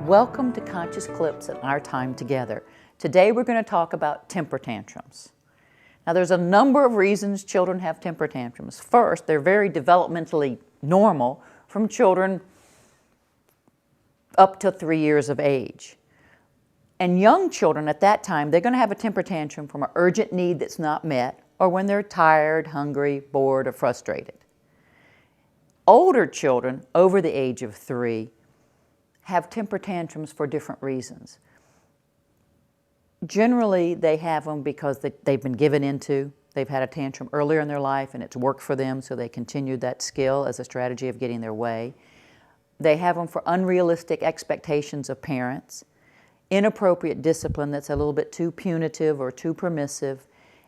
Welcome to Conscious Clips in Our Time Together. Today we're going to talk about temper tantrums. Now there's a number of reasons children have temper tantrums. First, they're very developmentally normal from children up to 3 years of age. And young children at that time, they're going to have a temper tantrum from an urgent need that's not met or when they're tired, hungry, bored, or frustrated. Older children over the age of 3 have temper tantrums for different reasons. Generally, they have them because they've been given into. They've had a tantrum earlier in their life and it's worked for them, so they continued that skill as a strategy of getting their way. They have them for unrealistic expectations of parents, inappropriate discipline that's a little bit too punitive or too permissive,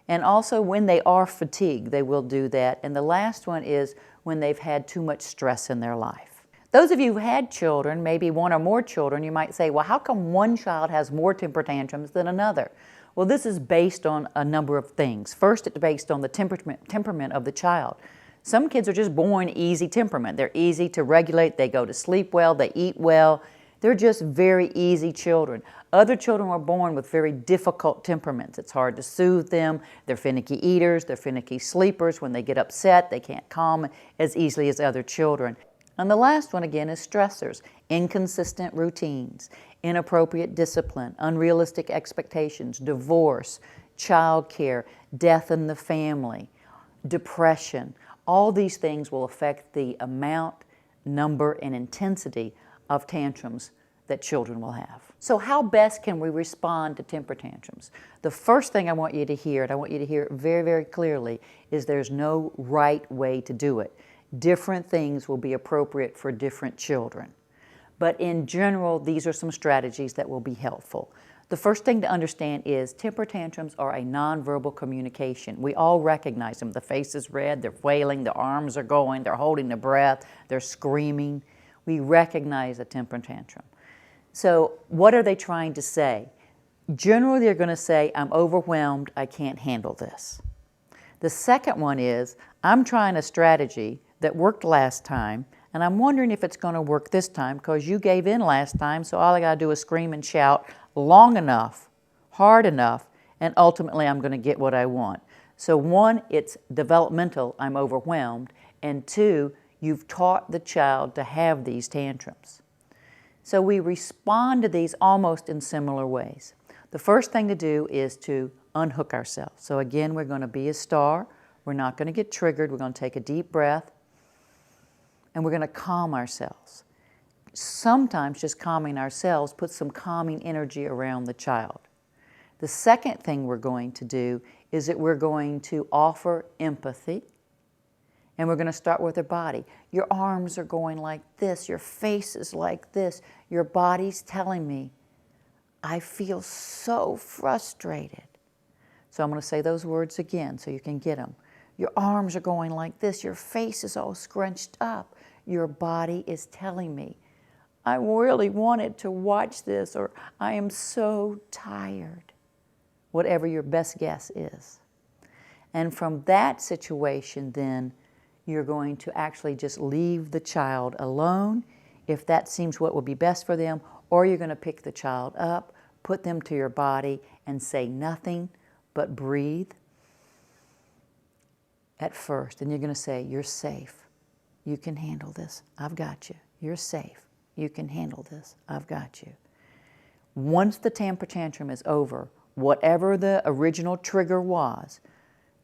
and also when they are fatigued, they will do that. And the last one is when they've had too much stress in their life. Those of you who had children, maybe one or more children, you might say, well, how come one child has more temper tantrums than another? Well, this is based on a number of things. First, it's based on the temperament of the child. Some kids are just born easy temperament. They're easy to regulate. They go to sleep well. They eat well. They're just very easy children. Other children are born with very difficult temperaments. It's hard to soothe them. They're finicky eaters. They're finicky sleepers. When they get upset, they can't calm as easily as other children. And the last one, again, is stressors, inconsistent routines, inappropriate discipline, unrealistic expectations, divorce, child care, death in the family, depression. All these things will affect the amount, number, and intensity of tantrums that children will have. So how best can we respond to temper tantrums? The first thing I want you to hear, and I want you to hear it very, very clearly, is there's no right way to do it. Different things will be appropriate for different children. But in general, these are some strategies that will be helpful. The first thing to understand is temper tantrums are a nonverbal communication. We all recognize them. The face is red, they're wailing, their arms are going, they're holding their breath, they're screaming. We recognize a temper tantrum. So what are they trying to say? Generally, they're going to say, I'm overwhelmed, I can't handle this. The second one is, I'm trying a strategy that worked last time, and I'm wondering if it's going to work this time because you gave in last time, so all I got to do is scream and shout long enough, hard enough, and ultimately I'm going to get what I want. So one, it's developmental, I'm overwhelmed, and two, you've taught the child to have these tantrums. So we respond to these almost in similar ways. The first thing to do is to unhook ourselves. So again, we're going to be a star. We're not going to get triggered. We're going to take a deep breath. And we're going to calm ourselves. Sometimes just calming ourselves puts some calming energy around the child. The second thing we're going to do is that we're going to offer empathy. And we're going to start with their body. Your arms are going like this. Your face is like this. Your body's telling me, I feel so frustrated. So I'm going to say those words again so you can get them. Your arms are going like this. Your face is all scrunched up. Your body is telling me, I really wanted to watch this, or I am so tired. Whatever your best guess is. And from that situation, then, you're going to actually just leave the child alone, if that seems what would be best for them, or you're going to pick the child up, put them to your body, and say nothing but breathe at first. And you're going to say, you're safe. You can handle this. I've got you. You're safe. You can handle this. I've got you. Once the temper tantrum is over, whatever the original trigger was,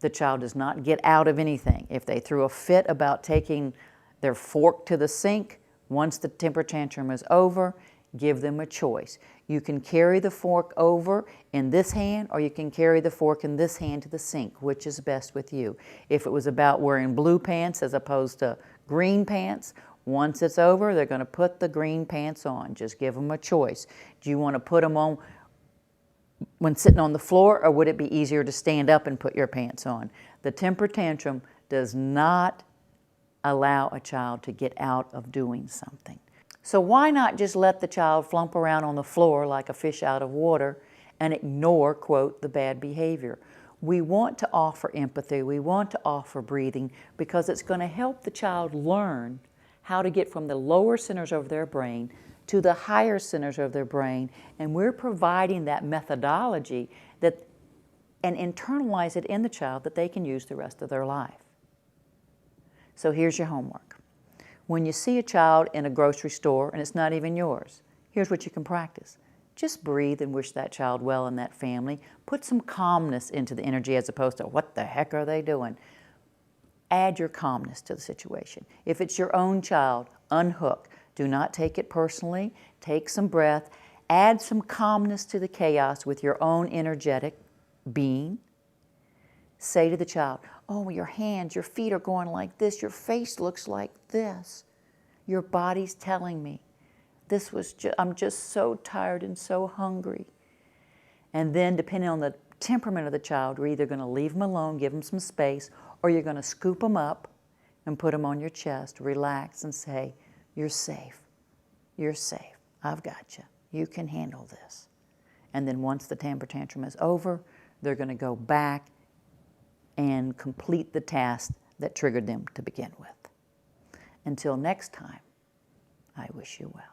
the child does not get out of anything. If they threw a fit about taking their fork to the sink, once the temper tantrum is over, give them a choice. You can carry the fork over in this hand, or you can carry the fork in this hand to the sink, which is best with you. If it was about wearing blue pants as opposed to green pants, once it's over, they're going to put the green pants on. Just give them a choice. Do you want to put them on when sitting on the floor, or would it be easier to stand up and put your pants on? The temper tantrum does not allow a child to get out of doing something. So why not just let the child flump around on the floor like a fish out of water and ignore, quote, the bad behavior. We want to offer empathy, we want to offer breathing, because it's going to help the child learn how to get from the lower centers of their brain to the higher centers of their brain, and we're providing that methodology that, and internalize it in the child that they can use the rest of their life. So here's your homework. When you see a child in a grocery store and it's not even yours, here's what you can practice. Just breathe and wish that child well and that family. Put some calmness into the energy as opposed to, what the heck are they doing? Add your calmness to the situation. If it's your own child, unhook. Do not take it personally. Take some breath. Add some calmness to the chaos with your own energetic being. Say to the child, oh, your hands, your feet are going like this. Your face looks like this. Your body's telling me. I'm just so tired and so hungry. And then, depending on the temperament of the child, you're either going to leave them alone, give them some space, or you're going to scoop them up and put them on your chest, relax, and say, you're safe. You're safe. I've got you. You can handle this. And then once the temper tantrum is over, they're going to go back and complete the task that triggered them to begin with. Until next time, I wish you well.